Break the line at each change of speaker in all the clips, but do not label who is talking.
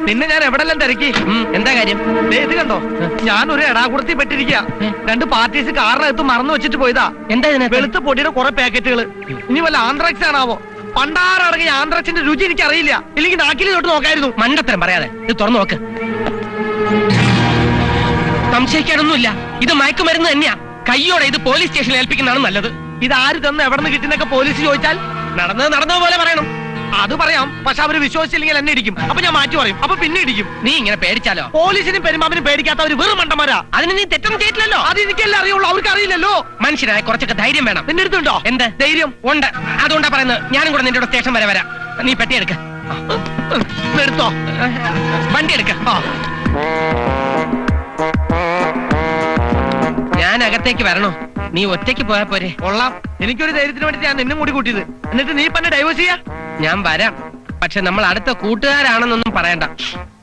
നിന്നെ ഞാൻ എവിടെല്ലാം തിരക്കി.
എന്താ കാര്യം?
ഇത് കണ്ടോ, ഞാനൊരു എടാകുടത്തി പെട്ടിരിക്കുക. 2 പാർട്ടീസ് കാറിനകത്ത് മറന്നു വെച്ചിട്ട് പോയതാ.
എന്താ
വെളുത്ത പൊടിയുടെ കുറെ പാക്കറ്റുകൾ. ഇനി വല്ല ആന്ത്രാക്സ് ആണാവോ? പണ്ടാറടങ്ങിയ ആന്ത്രാക്സിന്റെ രുചി എനിക്ക് അറിയില്ല. ഇല്ലെങ്കിൽ നാക്കിൽ തൊട്ട് നോക്കായിരുന്നു.
മണ്ടത്തരം പറയാതെ ഇത് തുറന്നു നോക്ക്. സംശയിക്കാനൊന്നുമില്ല, ഇത് മയക്കുമരുന്ന് തന്നെയാ. കയ്യോടെ ഇത് പോലീസ് സ്റ്റേഷനിൽ ഏൽപ്പിക്കുന്നതാണ് നല്ലത്.
ഇത് ആര് തന്നു, എവിടെ നിന്ന് കിട്ടുന്നൊക്കെ പോലീസ് ചോദിച്ചാൽ
നടന്നതുപോലെ പറയണം.
അത് പറയാം, പക്ഷെ അവര് വിശ്വസിച്ചില്ലെങ്കിൽ എന്നെ ഇടിക്കും. അപ്പൊ ഞാൻ മാറ്റി പറയും, അപ്പൊ പിന്നെ ഇടിക്കും.
നീ ഇങ്ങനെ പേടിച്ചാലോ?
പോലീസിനും പെരുമാമിനും പേടിക്കാത്തവര് വെറും മണ്ടന്മാരാ.
അതിന് നീ തെറ്റൊന്നും ചെയ്തില്ലല്ലോ.
അത് എനിക്കെല്ലാം അറിയുള്ളൂ, അവർക്ക് അറിയില്ലല്ലോ.
മനുഷ്യനായ കുറച്ചൊക്കെ ധൈര്യം വേണം.
നിന്റെ അടുത്തുണ്ടോ?
എന്ത് ധൈര്യം? ഉണ്ട്. അതുകൊണ്ടാ പറയുന്നത്. ഞാനും കൂടെ നിന്റെ സ്റ്റേഷൻ വരെ വരാം. നീ പെട്ടി എടുക്ക.
എടുത്തോ,
വണ്ടി എടുക്ക. ഞാൻ അകത്തേക്ക് വരണോ? നീ ഒറ്റയ്ക്ക് പോയാ പോരെ?
കൊള്ളാം, എനിക്കൊരു ധൈര്യത്തിന് വേണ്ടി ഞാൻ നിന്നും കൂടി കൂട്ടിയത്. എന്നിട്ട് നീ പന്നെ ഡൈവേഴ്സ് ചെയ്യാ?
ഞാൻ വരാം, പക്ഷെ നമ്മൾ അടുത്ത കൂട്ടുകാരാണെന്നൊന്നും പറയണ്ട.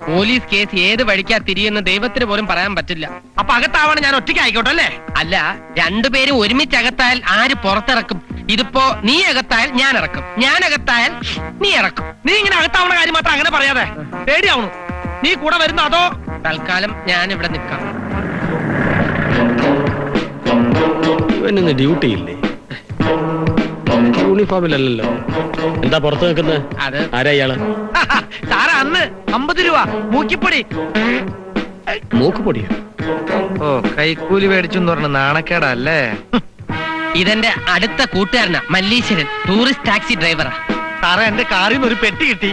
പോലീസ് കേസ് ഏത് വഴിക്കാ തിരിയെന്ന് ദൈവത്തിന് പോലും പറയാൻ പറ്റില്ല.
അപ്പൊ അകത്താവണം ഞാൻ ഒറ്റയ്ക്ക് ആയിക്കോട്ടെ അല്ലേ?
അല്ല, രണ്ടുപേരും ഒരുമിച്ച് അകത്തായാൽ ആര് പുറത്തിറക്കും? ഇതിപ്പോ നീ അകത്തായാൽ ഞാൻ ഇറക്കും, ഞാൻ അകത്തായാൽ നീ ഇറക്കും.
നീ ഇങ്ങനെ അകത്താവണ കാര്യം മാത്രം അങ്ങനെ പറയാതെ. പേടിയാവണു. നീ കൂടെ വരുന്ന അതോ?
തൽക്കാലം ഞാൻ ഇവിടെ നിൽക്കാം.
ഇവനൊന്ന് ഡ്യൂട്ടി ഇല്ലേ? യൂണിഫോമിലല്ലോ. എന്താ പുറത്ത് നിൽക്കുന്നത്?
അത്
ആരാ ഇയാള്?
സാറ അന്ന് 50 രൂപ മൂക്കിപ്പൊടി.
മൂക്കുപൊടിയോ?
ഓ, കൈക്കൂലി മേടിച്ചു പറഞ്ഞ നാണക്കേടല്ലേ?
ഇതെന്റെ അടുത്ത കൂട്ടുകാരനാ, മല്ലീശ്വരൻ. ടൂറിസ്റ്റ് ടാക്സി ഡ്രൈവറാ.
സാറേ, എന്റെ കാറിൽ നിന്ന് ഒരു പെട്ടി കിട്ടി.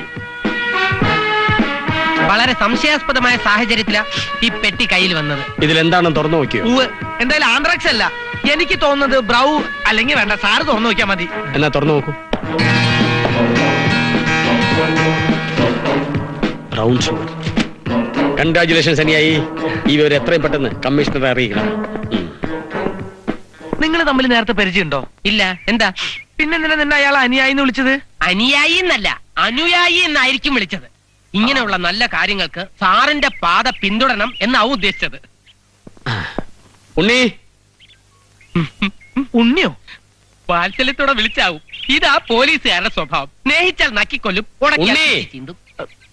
വളരെ സംശയാസ്പദമായ സാഹചര്യത്തിലാ ഈ പെട്ടി കയ്യിൽ വന്നത്.
ഇതിലെന്താണെന്ന് തുറന്നു നോക്കിയോ?
എന്തായാലും ആന്ത്രാക്സ് അല്ല. എനിക്ക് തോന്നുന്നത് ബ്രൗ, അല്ലെങ്കിൽ വേണ്ട, സാറ് തുറന്നു നോക്കിയാൽ മതി.
എന്നാ തുറന്നു നോക്കൂ. Brown sugar. കൺഗ്രാജുലേഷൻസ് അനിയായി. ഈ വിവരം എത്രയും പെട്ടെന്ന് കമ്മീഷണറെ അറിയിക്കണം.
നിങ്ങൾ തമ്മിൽ നേരത്തെ പരിചയമുണ്ടോ?
ഇല്ല. എന്താ?
പിന്നെന്തിനാ നിന്നെ അയാൾ അനുയായി എന്ന് വിളിച്ചത്?
അനുയായി എന്നല്ല, അനുയായി എന്നായിരിക്കും വിളിച്ചത്. ഇങ്ങനെയുള്ള നല്ല കാര്യങ്ങൾക്ക് സാറിന്റെ പാത പിന്തുടരണം എന്നാവും ഉദ്ദേശിച്ചത്.
ഉണ്ണി.
ഉണ്ണിയോ?
വാത്സല്യത്തോടെ വിളിച്ചാവും. ഇതാ പോലീസുകാരുടെ സ്വഭാവം. സ്നേഹിച്ചാൽ നക്കിക്കൊല്ലും,
ഉണ്ണി,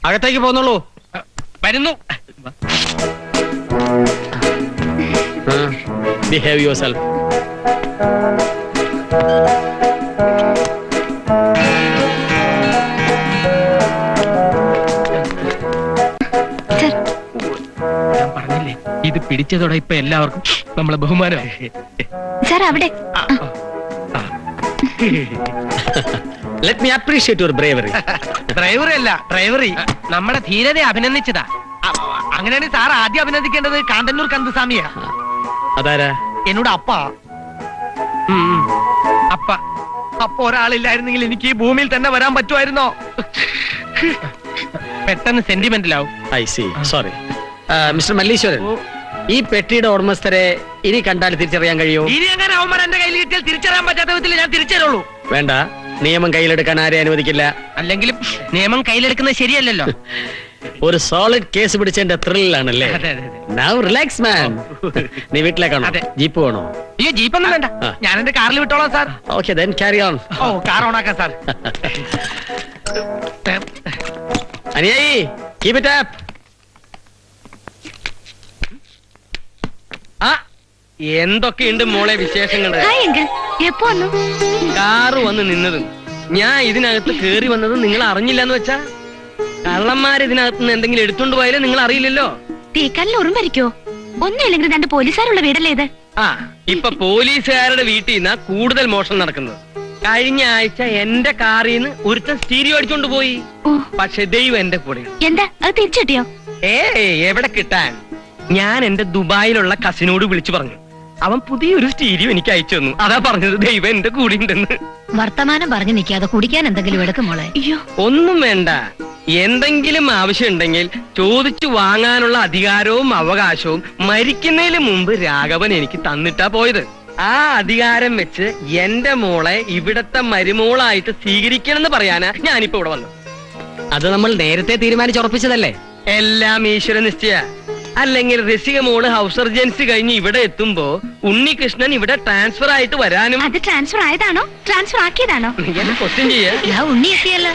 അകത്തേക്ക് പോന്നോളൂ.
വരുന്നു.
Behave yourself.
ഞാൻ പറഞ്ഞില്ലേ, ഇത് പിടിച്ചതോടെ ഇപ്പൊ എല്ലാവർക്കും നമ്മളെ ബഹുമാനം.
സാർ അവിടെ.
Let me appreciate your bravery.
ഡ്രൈവറി അല്ല, ഡ്രൈവറി.
നമ്മുടെ ധീരതയെ അഭിനന്ദിച്ചതാ.
അങ്ങനെയാണെങ്കിൽ സാർ ആദ്യം അഭിനന്ദിക്കേണ്ടത് കാന്തന്നൂർ കന്ദസ്വാമിയാ.
അതാരാ?
എന്നോട് അപ്പ.
അപ്പ
അപ്പൊ ഒരാളില്ലായിരുന്നെങ്കിൽ എനിക്ക് ഈ ഭൂമിയിൽ തന്നെ വരാൻ പറ്റുമായിരുന്നോ?
പെട്ടെന്ന് സെന്റിമെന്റിലാവും.
I see, sorry. Mister Malleeswaran, ഈ പെട്ടിയുടെ ഉടമസ്ഥരെ ഇനി കണ്ടാൽ തിരിച്ചറിയാൻ കഴിയുമോ?
ഇനി അങ്ങനെ അവന്മാർ എന്റെ കയ്യിൽ കിട്ടിയാൽ തിരിച്ചറിയാൻ പറ്റാത്ത വിധത്തിൽ ഞാൻ തിരിച്ചറിയുള്ളൂ.
വേണ്ട, നിയമം കയ്യിലെടുക്കാൻ ആരെ അനുവദിക്കില്ല.
അല്ലെങ്കിലും നിയമം കയ്യിലെടുക്കുന്നത് ശരിയല്ലല്ലോ.
ഒരു സോളിഡ് കേസ് പിടിച്ചതിന്റെ ത്രില്ലാണല്ലേ? നൗ റിലാക്സ് മാൻ. നീ വീട്ടിലേക്കാണോ? ജീപ്പ് വേണോ?
അയ്യോ, ജീപ്പൊന്നും വേണ്ട,
ഞാൻ എന്റെ കാറിൽ വിട്ടോളാം sir.
Okay, then carry on.
ഓ, കാർ ഓണാക്കാം സാർ.
അനിയായി, keep it up.
എന്തൊക്കെയുണ്ട് മോളെ വിശേഷങ്ങൾ? കാറ് വന്ന് നിന്നതും ഞാൻ ഇതിനകത്ത് കേറി വന്നതും നിങ്ങൾ അറിഞ്ഞില്ലെന്ന് വെച്ചാ? കള്ളന്മാർ ഇതിനകത്ത് നിന്ന് എന്തെങ്കിലും എടുത്തോണ്ട് പോയാലേ നിങ്ങൾ അറിയില്ലല്ലോ.
തീക്കല്ലിൽ ഉറുമ്പരിക്കോ? ഒന്നുമില്ലെങ്കിൽ 2 പോലീസുകാരുള്ള വീടല്ലേ ഇത്?
ഇപ്പൊ പോലീസുകാരുടെ വീട്ടിൽ നിന്നാ കൂടുതൽ മോഷണം നടക്കുന്നത്. കഴിഞ്ഞ ആഴ്ച എന്റെ കാറിൽ നിന്ന് ഒരുത്തൻ സ്റ്റീരിയോ അടിച്ചോണ്ട് പോയി. പക്ഷെ ദൈവം എന്റെ കൂടെ.
എന്താ അത് തിരിച്ചു കിട്ടിയോ?
എവിടെ കിട്ടാൻ? ഞാൻ എന്റെ ദുബായിലുള്ള കസിനോട് വിളിച്ചു പറഞ്ഞു. അവൻ പുതിയൊരു സ്റ്റീരിയോ എനിക്ക് അയച്ചു തന്നു. അതാ പറഞ്ഞത് ദൈവം എന്റെ കൂടെ ഉണ്ടെന്ന്.
വർത്തമാനം പറഞ്ഞു നിൽക്കാതെ കുടിക്കാൻ എന്തെങ്കിലും എടുക്കും മോളെ. അയ്യോ,
ഒന്നും വേണ്ട. എന്തെങ്കിലും ആവശ്യമുണ്ടെങ്കിൽ ചോദിച്ചു വാങ്ങാനുള്ള അധികാരവും അവകാശവും മരിക്കുന്നതിന് മുമ്പ് രാഘവൻ എനിക്ക് തന്നിട്ടാ പോയത്. ആ അധികാരം വെച്ച് എന്റെ മോളെ ഇവിടത്തെ മരുമോളായിട്ട് സ്വീകരിക്കണമെന്ന് പറയാനാ ഞാനിപ്പോ ഇവിടെ വന്നത്.
അത് നമ്മൾ നേരത്തെ തീരുമാനിച്ചുറപ്പിച്ചതല്ലേ?
എല്ലാം ഈശ്വര നിശ്ചയ. അല്ലെങ്കിൽ രസിക മോള് ഹൗസ് സർജൻസി കഴിഞ്ഞ് ഇവിടെ എത്തുമ്പോ ഉണ്ണികൃഷ്ണൻ ഇവിടെ ട്രാൻസ്ഫർ ആയിട്ട് വരാനും.
അത് ട്രാൻസ്ഫർ ആയതാണോ ട്രാൻസ്ഫർ ആക്കിയതാണോ?
ക്വസ്റ്റ്യൻ ചെയ്യാ.
ഉണ്ണി എത്തിയല്ലോ.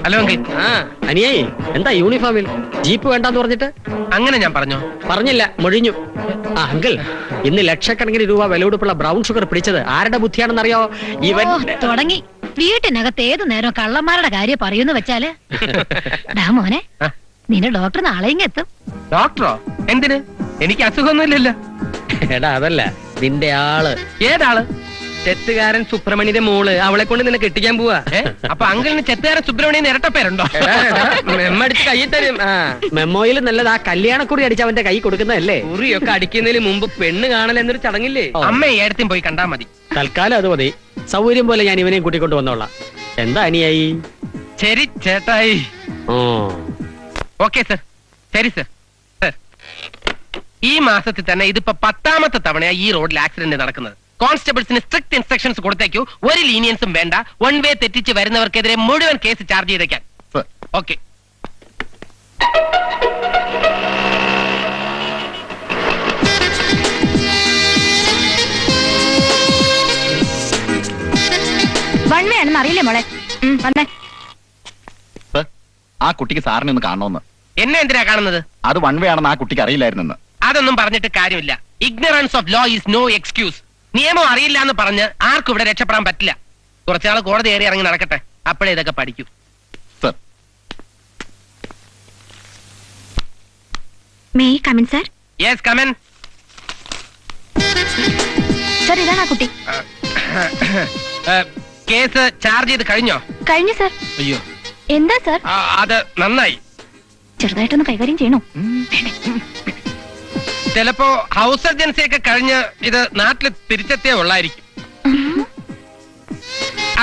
Hello uncle.
ആ
അനിയായി എന്താ യൂണിഫോമിൽ ജീപ്പ് വേണ്ടെന്ന് പറഞ്ഞിട്ട്?
അങ്ങനെ ഞാൻ പറഞ്ഞോ?
പറഞ്ഞില്ല, മൊഴിഞ്ഞു. ആ അങ്കിൾ, ഇന്ന് ലക്ഷക്കണക്കിന് രൂപ വിലപിടിപ്പുള്ള ബ്രൗൺ ഷുഗർ പിടിച്ചത് ആരുടെ ബുദ്ധിയാണെന്നറിയോ? ഇവൻ
തുടങ്ങി. വീട്ടിനകത്ത് ഏതു നേരം കള്ളന്മാരുടെ കാര്യം പറയുന്നു വെച്ചാല്. ഡാ മോനെ, നിന്റെ ഡോക്ടർ നാളെ ഇങ്ങ് എത്തും.
ഡോക്ടറോ? എന്തിന്? എനിക്ക് അസുഖമൊന്നുമില്ലല്ലോ.
എടാ അതല്ല, നിന്റെ ആള്.
ഏതാള്?
ചെത്തുകാരൻ സുബ്രഹ്മണ്യന്റെ മോള്, അവളെ കൊണ്ട് നിന്നെ കെട്ടിക്കാൻ പോവാ.
അപ്പൊ അങ്കിളിന് ചെത്തുകാരൻ സുബ്രഹ്മണ്യൻ ഇരട്ടപ്പേരുണ്ടോ?
മെമ്മടിച്ച് കൈ തരും. ആ
മെമ്മോയിൽ നല്ലത് ആ കല്യാണക്കുറി അടിച്ച് അവന്റെ കൈ കൊടുക്കുന്നതല്ലേ?
കുറിയൊക്കെ അടിക്കുന്നതിന് മുമ്പ് പെണ്ണ് കാണൽ എന്നൊരു ചടങ്ങില്ലേ?
അമ്മ ഏടത്തും പോയി കണ്ടാ മതി.
തൽക്കാലം അത് മതി. സൗകര്യം പോലെ ഞാൻ ഇവനെയും കൂട്ടിക്കൊണ്ട് വന്നോളാം. എന്താ അനിയായി?
ശരി ചേട്ടായി.
ഓ
ഓക്കെ സർ. ശരി സർ. സർ, ഈ മാസത്തിൽ തന്നെ ഇതിപ്പോ 10ാമത്തെ തവണയാ ഈ റോഡിൽ ആക്സിഡന്റ് നടക്കുന്നത്. കോൺസ്റ്റബിൾസിന് സ്ട്രിക്ട് ഇൻസ്ട്രക്ഷൻസ് കൊടുത്തേക്കു. ഒരു ലീനിയൻസും വേണ്ട. 1 വേ തെറ്റിച്ച് വരുന്നവർക്കെതിരെ മുഴുവൻ കേസ് ചാർജ് ചെയ്തേക്കാൻ. ഓക്കെ.
വൺ വേ ആണെന്ന് അറിയില്ലേ മോളെ? വന്നേ.
ആ കുട്ടിക്ക് സാറിനെ ഒന്ന് കാണണമെന്ന്.
എന്നെ എന്തിനാ കാണുന്നത്?
അത് വൺ വേ ആണെന്ന് ആ കുട്ടിക്ക് അറിയില്ലായിരുന്നെന്ന്.
അതൊന്നും പറഞ്ഞിട്ട് കാര്യമില്ല. Ignorance of law is no excuse. നിയമം അറിയില്ല എന്ന് പറഞ്ഞ് ആർക്കും ഇവിടെ രക്ഷപ്പെടാൻ പറ്റില്ല. കുറച്ചാൾ കോടതി ഏറി ഇറങ്ങി നടക്കട്ടെ, അപ്പോഴേ ഇതൊക്കെ പഠിക്കൂ.
Sir,
may come in sir?
Yes come in.
Sir, ഇതാണ് ആ കുട്ടി.
കേസ് ചാർജ് ചെയ്ത് കഴിഞ്ഞോ?
കഴിഞ്ഞു സർ.
അയ്യോ,
എന്താ സർ?
അത് നന്നായി.
ചെറുതായിട്ടൊന്ന് കൈകാര്യം ചെയ്യണോ?
ചിലപ്പോ ഹൗസ് സർജൻസി ഒക്കെ കഴിഞ്ഞ് ഇത് നാട്ടിൽ തിരിച്ചെത്തിയേ ഉള്ളായിരിക്കും.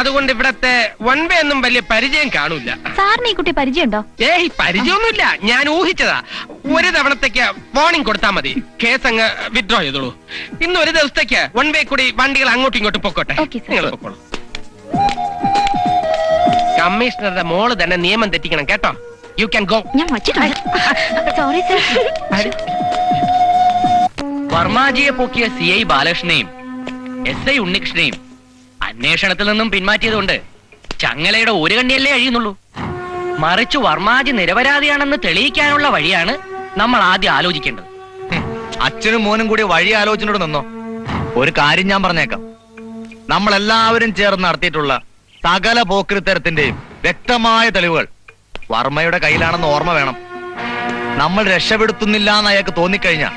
അതുകൊണ്ട് ഇവിടത്തെ 1 വേ ഒന്നും വലിയ പരിചയം കാണൂല.
സാറിന് ഈ കുട്ടി പരിചയമുണ്ടോ?
ഏയ് പരിചയമൊന്നുമില്ല, ഞാൻ ഊഹിച്ചതാ. ഒരു തവണത്തേക്ക് വാർണിംഗ് കൊടുത്താൽ മതി, കേസ് അങ്ങ് വിഡ്രോ ചെയ്തോളൂ. ഇന്ന് ഒരു ദിവസത്തേക്ക് 1 വേ കൂടി വണ്ടികൾ അങ്ങോട്ടും ഇങ്ങോട്ടും പൊക്കോട്ടെ.
Okay, sir.
നിങ്ങൾ പൊക്കോളൂ. കമ്മീഷണറുടെ മോള് തന്നെ നിയമം തെറ്റിക്കണം കേട്ടോ. You can go.
ഞാൻ വച്ചിട്ടുണ്ട്. Sorry sir.
വർമാജിയെ പൊക്കിയ CI ബാലകൃഷ്ണനെയും SI ഉണ്ണികൃഷ്ണനെയും അന്വേഷണത്തിൽ നിന്നും പിന്മാറ്റിയതുകൊണ്ട് ചങ്ങലയുടെ ഒരു കണ്ണിയല്ലേ അഴിയുന്നുള്ളൂ. മറിച്ച് വർമാജി നിരപരാധിയാണെന്ന് തെളിയിക്കാനുള്ള വഴിയാണ് നമ്മൾ ആദ്യം ആലോചിക്കേണ്ടത്.
അച്ഛനും മോനും കൂടി വഴി ആലോചനയോട് നിന്നോ. ഒരു കാര്യം ഞാൻ പറഞ്ഞേക്കാം. നമ്മളെല്ലാവരും ചേർന്ന് നടത്തിയിട്ടുള്ള സകല പോക്കിരിത്തരത്തിന്റെയും വ്യക്തമായ തെളിവുകൾ വർമ്മയുടെ കയ്യിലാണെന്ന് ഓർമ്മ വേണം. നമ്മൾ രക്ഷപ്പെടുത്തുന്നില്ല എന്ന് അയാൾക്ക് തോന്നിക്കഴിഞ്ഞാ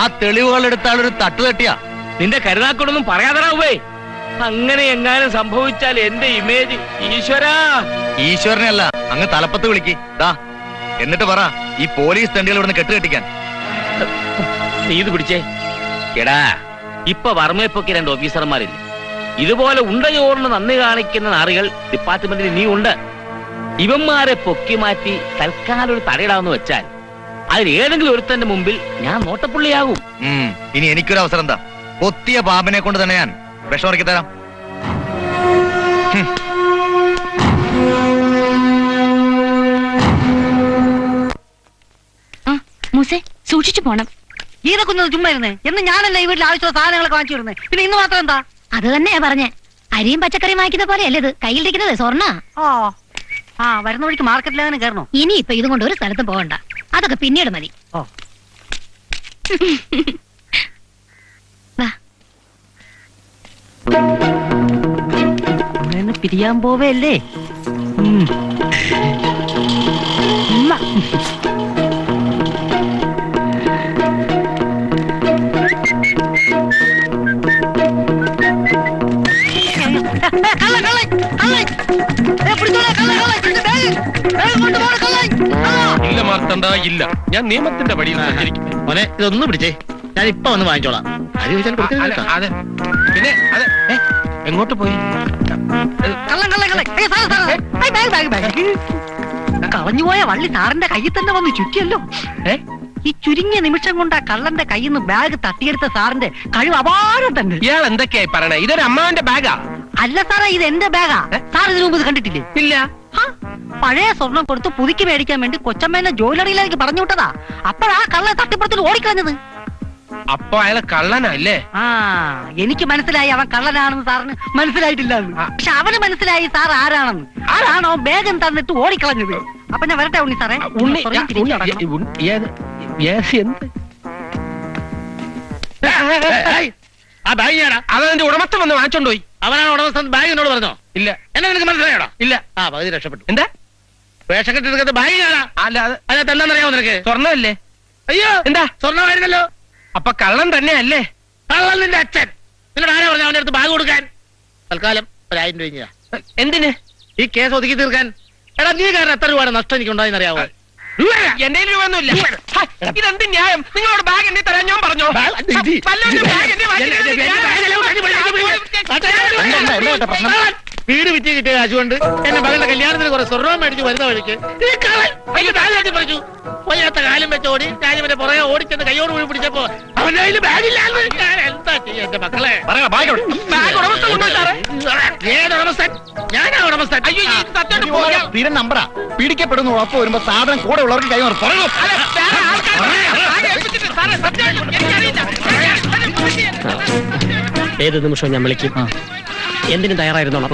ആ തെളിവുകൾ എടുത്താൽ ഒരു തട്ടുതട്ടിയാ.
നിന്റെ കരുതാക്കൊടൊന്നും പറയാതറാവേ. അങ്ങനെ എങ്ങാനും സംഭവിച്ചാൽ എന്റെ ഇമേജ്
ഈശ്വരനെയല്ല, അങ്ങ് തലപ്പത്ത് വിളിക്ക്. ദാ എന്നിട്ട് പറ ഈ പോലീസ് തെണ്ടികൾ ഇവിടുന്ന് കെട്ടുകെട്ടിക്കാൻ.
നീ ഇത് പിടിച്ചേ. എടാ, ഇപ്പൊ വർമ്മയെ പൊക്കി 2 ഓഫീസർമാരില്ലേ? ഇതുപോലെ ഉണ്ടയോറിന് നന്ദി കാണിക്കുന്ന നാറികൾ ഡിപ്പാർട്ട്മെന്റിൽ നീ ഉണ്ട്. ഇവന്മാരെ പൊക്കി മാറ്റി തൽക്കാലം ഒരു തടയിടാന്ന് വെച്ചാൽ അതിൽ ഏതെങ്കിലും ഒരുത്തന്റെ മുമ്പിൽ ഞാൻ നോട്ടപ്പുള്ളിയാകും.
ഇനി എനിക്കൊരു അവസരം എന്താ? കൊത്തിയ പാമ്പിനെ കൊണ്ട് തന്നെ ഞാൻ വിഷമിറക്കി തരാം.
മൂസേ, സൂക്ഷിച്ചു പോണം.
ഇതൊക്കെ ഒന്ന് ചുമ്മാ ഇരുന്നേ. എന്ന് ഞാനല്ല ഈ വീട്ടിൽ ആവശ്യമുള്ള സാധനങ്ങളൊക്കെ വാങ്ങിച്ചു വരുന്നത്. പിന്നെ ഇന്ന് മാത്രം എന്താ?
അത് തന്നെയാ പറഞ്ഞേ. അരിയും പച്ചക്കറിയും വാങ്ങിക്കുന്ന പോലെയല്ലേ ഇത്? കയ്യിലിരിക്കുന്നത് സ്വർണ്ണ.
ഓ ആ വരുന്ന വഴിക്ക് മാർക്കറ്റിൽ അങ്ങനെ കയറണോ?
ഇനി ഇപ്പൊ ഇത് കൊണ്ട് ഒരു സ്ഥലത്തും പോകണ്ട. അതൊക്കെ പിന്നീട് മതി.
ഓ
വാ.
അങ്ങനെ പിരിയാൻ പോവല്ലേ?
ഇല്ല മാർത്തണ്ട, ഇല്ല. ഞാൻ നിയമത്തിന്റെ വഴിയിൽ സഞ്ചരിക്കും.
മോനെ ഇതൊന്നും പിടിച്ചേ, ഞാൻ ഇപ്പൊ വന്ന് വാങ്ങിച്ചോളാം. അരി ചോദിച്ചാൽ കൊടുക്കരുത് കേട്ടോ.
അതെ, പിന്നെ അതെ. എങ്ങോട്ട് പോയി?
കളഞ്ഞുപോയ വള്ളി സാറിന്റെ കയ്യിൽ തന്നെ വന്ന് ചുറ്റിയല്ലോ. ഈ ചുരുങ്ങിയ നിമിഷം കൊണ്ട് ആ കള്ളന്റെ കയ്യിൽ നിന്ന് ബാഗ് തട്ടിയെടുത്ത സാറിന്റെ കഴിവ് അപാരം തന്നെ.
ഇയാൾ എന്തൊക്കെയായി പറയണേ? ഇതൊരു അമ്മാവന്റെ ബാഗാ.
അല്ല സാറേ, ഇത് എന്റെ ബാഗാ. സാർ ഇതിനു മുമ്പ് ഇത് കണ്ടിട്ടില്ലേ?
ഇല്ല.
പഴയ സ്വർണം കൊടുത്ത് പുതുക്കി മേടിക്കാൻ വേണ്ടി കൊച്ചമ്മേനെ ജ്വല്ലറിയിലേക്ക് പറഞ്ഞു വിട്ടതാ. അപ്പോഴാ കള്ള തട്ടിപ്പുറത്തിൽ ഓടിക്കളഞ്ഞത്.
അപ്പൊ അയാളെ കള്ളനല്ലേ?
ആ എനിക്ക് മനസ്സിലായി അവൻ കള്ളനാണെന്ന് സാറിന് മനസ്സിലായിട്ടില്ല. പക്ഷെ അവന് മനസ്സിലായി സാർ ആരാണെന്ന്. ആരാണോ വേഗം തന്നിട്ട് ഓടിക്കളഞ്ഞത്. അപ്പൊ ഞാൻ വരട്ടെ ഉണ്ണി സാറേ.
ഉണ്ണി
പുറകെ തിരിഞ്ഞ് നടക്കണം.
എന്ത്
ആ ബാഗ് ഞാനാ.
അതെന്റെ ഉടമസ്ഥൻ വന്ന് വാങ്ങിച്ചോണ്ട് പോയി.
അവനാണ് ഉടമസ്ഥൻ. ബാഗ് എന്നോട് പറഞ്ഞോ?
ഇല്ല.
എന്നെ നിനക്ക് മനസ്സിലായോടാ?
ഇല്ല.
ആ പകുതി രക്ഷപ്പെട്ടു.
എന്താ
വേഷം കെട്ടിയെടുക്കുന്ന ബാഗ് ഞാനാ.
അല്ല
അതിനകത്ത് എന്താണെന്നറിയാമോ നിനക്ക്?
സ്വർണ്ണമല്ലേ?
അയ്യോ
എന്താ
സ്വർണ്ണമായിരുന്നല്ലോ.
അപ്പൊ കള്ളൻ തന്നെ അല്ലേ?
കള്ളൻ നിന്റെ അച്ഛൻ. നിന്നോട് ആരാ പറഞ്ഞു അവന്റെ അടുത്ത് ബാഗ് കൊടുക്കാൻ? തൽക്കാലം 1000 രൂപ ചെയ്യാം.
എന്തിന്?
ഈ കേസ് ഒതുക്കി തീർക്കാൻ. എടാ നീ കാരണം എത്ര രൂപയുടെ നഷ്ടം എനിക്ക് ഉണ്ടായെന്ന് അറിയാവോ?
എന്റെ രൂപയൊന്നുമില്ല. ഇതെന്ത് ന്യായം? നിങ്ങളോട് ബാഗ് എന്നെ തരാൻ ഞാൻ പറഞ്ഞോ?
വീട് വിറ്റ് കിട്ടിയ കാശ് കൊണ്ട് എന്റെ മകളുടെ കല്യാണത്തിന് കുറെ സ്വർണ്ണം മേടിച്ച് വരുന്ന വഴിക്ക് ഈ കള്ളൻ അതിന്റെ ബാഗ് അടി പറിച്ചു. വയ്യാത്ത കാലം വെച്ച് ഓടി രാജവന്റെ പുറകെ ഓടിച്ചെന്ന് കയ്യോട് കൂടി പിടിച്ചപ്പോ അവന്റെ കയ്യിൽ ബാഗില്ലാന്ന്. ഞാൻ എന്താ ചെയ്യാ എന്റെ മക്കളെ? ഏതുടമസ്ഥൻ? ഞാനാ ഉടമസ്ഥൻ.
അയ്യോ ഈ സത്യം പോകാം.
സ്ഥിരം നമ്പറാ. പീഡിക്കപ്പെടുന്ന ഉറപ്പ് വരുമ്പോ സാധനം കൂടെ ഉള്ളവർക്ക് കൈമാറും. പറയൂ.
ഏത് നിമിഷവും ഞാൻ വിളിക്കും. എന്തിനും തയ്യാറായിരുന്നോളാം.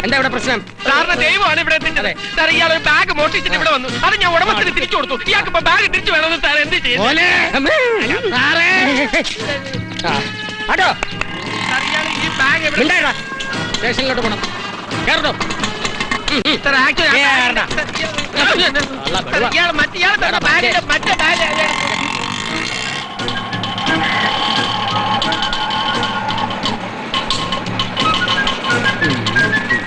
എന്താ ഇവിടെ പ്രശ്നം?
സാറിന്റെ ദൈവമാണ് ഇവിടെ എത്തിച്ചത്. സാർ ഇയാൾ ഒരു ബാഗ് മോഷ്ടിച്ചിട്ട് ഇവിടെ വന്നു. അത് ഞാൻ ഉടമസ്ഥന് തിരിച്ചു കൊടുത്തു. ഇയാൾക്ക് ഇപ്പൊ ബാഗ് തിരിച്ചു വേണമെന്ന് സാർ എന്ത് ചെയ്യും?
ആട്ടോ
സാർ ഇയാൾ ഈ ബാഗ് എവിടെ?
സ്റ്റേഷനിലോട്ട് പോണം. കേറട്ടോ.
സാർ ആക്ച്വലി ഇയാൾ മറ്റേ ബാഗിന്റെ മറ്റേ ബാഗ്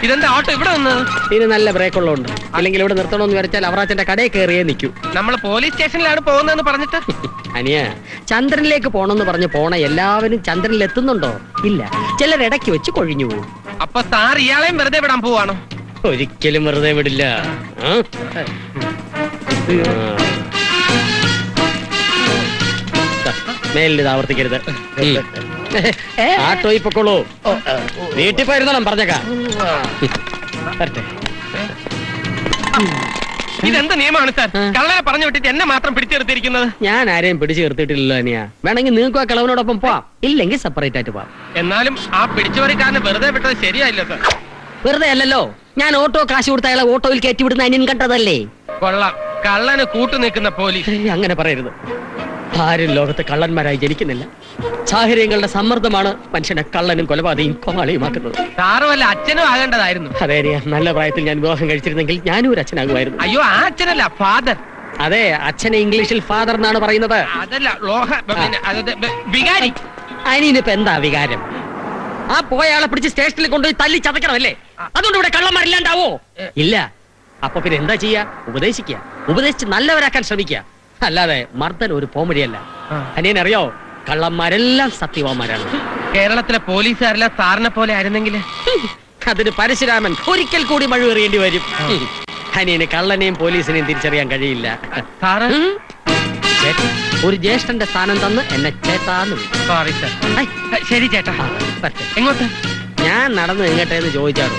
ഇതെന്താ ഓട്ടോ ഇവിടെ വന്നത്?
ഇതിന് നല്ല ബ്രേക്ക് ഉള്ളതുകൊണ്ട്. അല്ലെങ്കിൽ ഇവിടെ നിർത്തണമെന്ന് വിചാരിച്ചാൽ അവറാച്ചന്റെ കടയിൽ കയറിയേ നിൽക്കൂ.
നമ്മള് പോലീസ് സ്റ്റേഷനിലാണ് പോകുന്നതെന്ന് പറഞ്ഞിട്ട്.
അനിയ ചന്ദ്രനിലേക്ക് പോണെന്ന് പറഞ്ഞ് പോണ എല്ലാവരും ചന്ദ്രനിൽ എത്തുന്നുണ്ടോ? ഇല്ല. ചിലർ ഇടയ്ക്ക് വെച്ച് കൊഴിഞ്ഞു പോകും.
അപ്പൊ സാർ ഇയാളെയും വെറുതെ വിടാൻ പോവാണോ?
ഒരിക്കലും വെറുതെ വിടില്ല. മേലിൽ ഇത് ആവർത്തിക്കരുത്. ആട്ടോയിൽ പൊക്കോളൂ. വീട്ടിൽ പോയിരുന്നോളാം പറഞ്ഞേക്കാം.
ഇതെന്ത് നിയമമാണ് സാർ? കള്ളനെ പറഞ്ഞു വിട്ടിട്ട് എന്നെ മാത്രം പിടിച്ചെടുത്തിരിക്കുന്നത്.
ഞാൻ ആരെയും പിടിച്ചു നിർത്തിയിട്ടില്ലല്ലോ അനിയ. വേണമെങ്കിൽ നിങ്ങൾക്ക് ആ കളവനോടൊപ്പം പോവാം. ഇല്ലെങ്കിൽ സെപ്പറേറ്റ് ആയിട്ട് പോവാം.
എന്നാലും ആ പിടിച്ചവരിക്കാരനെ വെറുതെ വിട്ടത് ശരിയായില്ല സാർ.
വെറുതെ അല്ലല്ലോ. ഞാൻ ഓട്ടോ കാശ് കൊടുത്ത അയാളെ ഓട്ടോയിൽ കയറ്റി വിടുന്ന അനിയൻ കണ്ടതല്ലേ?
കൊള്ളാം. കള്ളന് കൂട്ടു നിൽക്കുന്ന പോലീസ്.
അങ്ങനെ പറയരുത്. ആരും ലോകത്ത് കള്ളന്മാരായി ജനിക്കുന്നില്ല. സാഹചര്യങ്ങളുടെ സമ്മർദ്ദമാണ് മനുഷ്യനെ കള്ളനും കൊലപാതകയും കോമാളിയുമാക്കുന്നത്.
സാറ് വല്ല അച്ഛനും ആകേണ്ടതായിരുന്നു.
അതെ, നല്ല പ്രായത്തിൽ ഞാൻ വിവാഹം കഴിച്ചിരുന്നെങ്കിൽ ഞാനും ഒരു അച്ഛനാകുമായിരുന്നു.
അയ്യോ ആ അച്ഛനല്ല, ഫാദർ.
അതെ, അച്ഛനെ ഇംഗ്ലീഷിൽ ഫാദർ എന്നാണ് പറയുന്നത്.
അതല്ല വികാരി.
അനിയനിപ്പോ എന്താ വികാരം? ആ പോയ ആളെ പിടിച്ച് സ്റ്റേഷനിൽ കൊണ്ടുപോയി തല്ലി ചതക്കണമല്ലേ? അതുകൊണ്ട് ഇവിടെ കള്ളന്മാരില്ലാണ്ടാവോ? ഇല്ല. അപ്പൊ പിന്നെ എന്താ ചെയ്യാ? ഉപദേശിക്കുക. ഉപദേശിച്ച് നല്ലവരാക്കാൻ ശ്രമിക്കുക. അല്ലാതെ മർദ്ദൻ ഒരു പോമരിയല്ല. അനിയൻ അറിയോ, കള്ളന്മാരെല്ലാം സത്യവാന്മാരാണ്.
കേരളത്തിലെ പോലീസുകാരെല്ലാം സാറിനെ പോലെ ആയിരുന്നെങ്കിൽ
അതിന് പരശുരാമൻ ഒരിക്കൽ കൂടി മഴ എറിയേണ്ടി വരും. അനിയന് കള്ളനെയും പോലീസിനെയും തിരിച്ചറിയാൻ കഴിയില്ല.
സാറ്
ഒരു ജ്യേഷ്ഠന്റെ സ്ഥാനം തന്ന് എന്നെ ചേട്ടാന്ന് വിളിക്കും.
Sorry sir. ശരി ചേട്ടാ. എങ്ങോട്ട്?
ഞാൻ നടന്നു എങ്ങട്ടെന്ന് ചോദിച്ചാടോ.